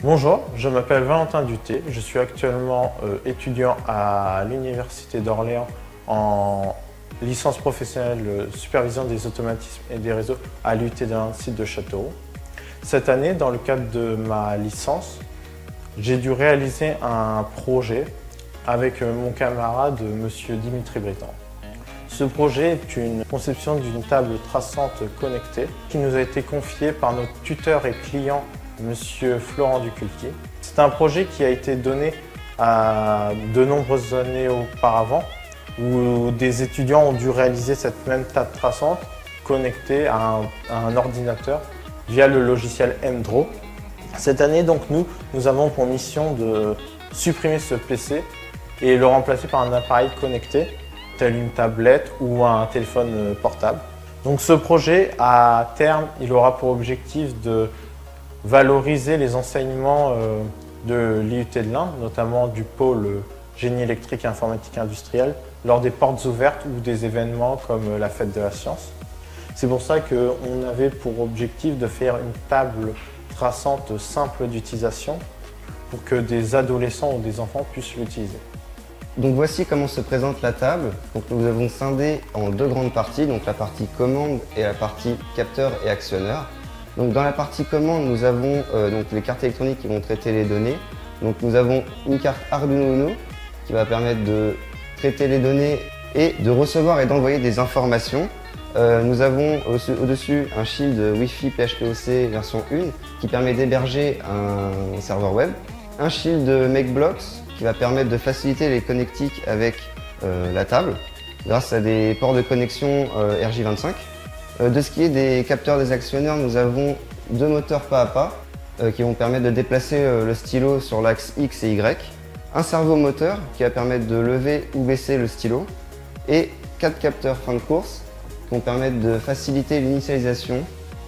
Bonjour, je m'appelle Valentin Duté, je suis actuellement étudiant à l'Université d'Orléans en licence professionnelle supervision des automatismes et des réseaux à l'UT de Nancy de Châteauroux. Cette année, dans le cadre de ma licence, j'ai dû réaliser un projet avec mon camarade Monsieur Dimitri Britan. Ce projet est une conception d'une table traçante connectée qui nous a été confiée par notre tuteur et client Monsieur Florent Duculquier. C'est un projet qui a été donné à de nombreuses années auparavant où des étudiants ont dû réaliser cette même table traçante connectée à un ordinateur via le logiciel MDraw. Cette année, donc, nous avons pour mission de supprimer ce PC et le remplacer par un appareil connecté, tel une tablette ou un téléphone portable. Donc ce projet, à terme, il aura pour objectif de valoriser les enseignements de l'IUT de l'Inde, notamment du pôle génie électrique et informatique industrielle, lors des portes ouvertes ou des événements comme la fête de la science. C'est pour ça qu'on avait pour objectif de faire une table traçante simple d'utilisation pour que des adolescents ou des enfants puissent l'utiliser. Donc voici comment se présente la table. Donc nous avons scindé en deux grandes parties, donc la partie commande et la partie capteur et actionneur. Donc dans la partie commande, nous avons donc les cartes électroniques qui vont traiter les données. Donc nous avons une carte Arduino Uno qui va permettre de traiter les données et de recevoir et d'envoyer des informations. Nous avons au-dessus un shield Wi-Fi PHPoC version 1 qui permet d'héberger un serveur web. Un shield MakeBlocks qui va permettre de faciliter les connectiques avec la table grâce à des ports de connexion RJ25. De ce qui est des capteurs des actionneurs, nous avons deux moteurs pas à pas qui vont permettre de déplacer le stylo sur l'axe X et Y. Un servomoteur qui va permettre de lever ou baisser le stylo. Et 4 capteurs fin de course qui vont permettre de faciliter l'initialisation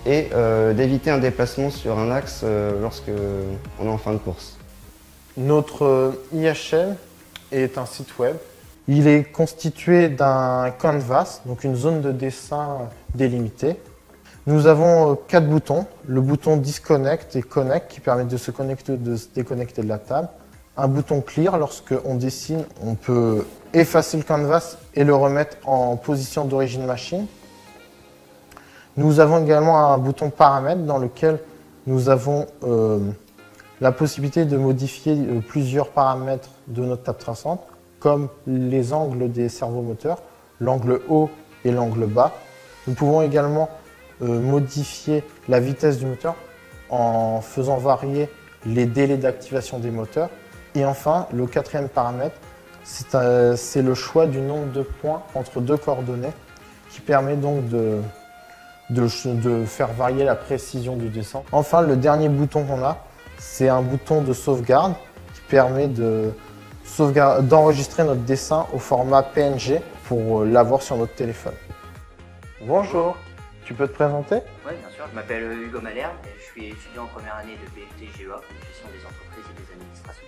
et d'éviter un déplacement sur un axe lorsque on est en fin de course. Notre IHM est un site web. Il est constitué d'un canvas, donc une zone de dessin délimitée. Nous avons 4 boutons. Le bouton Disconnect et Connect qui permettent de se connecter ou de se déconnecter de la table. Un bouton Clear, lorsqu'on dessine, on peut effacer le canvas et le remettre en position d'origine machine. Nous avons également un bouton Paramètres dans lequel nous avons la possibilité de modifier plusieurs paramètres de notre table traçante, comme les angles des servomoteurs, l'angle haut et l'angle bas. Nous pouvons également modifier la vitesse du moteur en faisant varier les délais d'activation des moteurs. Et enfin, le quatrième paramètre, c'est le choix du nombre de points entre deux coordonnées qui permet donc de faire varier la précision du dessin. Enfin, le dernier bouton qu'on a, c'est un bouton de sauvegarde qui permet d'enregistrer notre dessin au format PNG pour l'avoir sur notre téléphone. Bonjour, tu peux te présenter? Oui, bien sûr, je m'appelle Hugo Malherbe et je suis étudiant en première année de BFT GEA, gestion des entreprises et des administrations.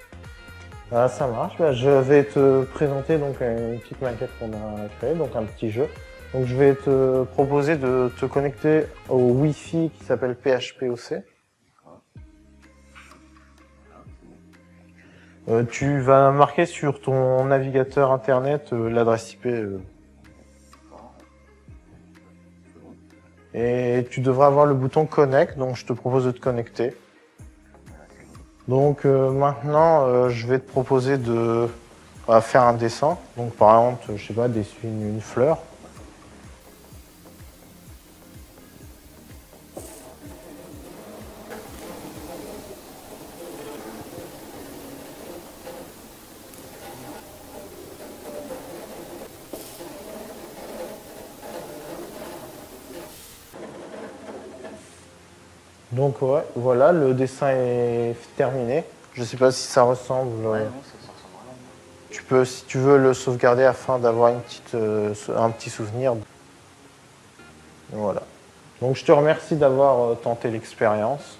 Ah, ça marche, je vais te présenter donc une petite maquette qu'on a créée, donc un petit jeu. Donc je vais te proposer de te connecter au Wi-Fi qui s'appelle PHPoC. Tu vas marquer sur ton navigateur internet l'adresse IP et tu devras avoir le bouton Connect, donc je te propose de te connecter. Donc maintenant, je vais te proposer de faire un dessin. Donc par exemple, je sais pas, dessiner une fleur. Donc ouais, voilà, le dessin est terminé. Je sais pas si ça ressemble. Ouais, non, ça ressemble vraiment. Tu peux, si tu veux, le sauvegarder afin d'avoir un petit souvenir. Voilà. Donc je te remercie d'avoir tenté l'expérience.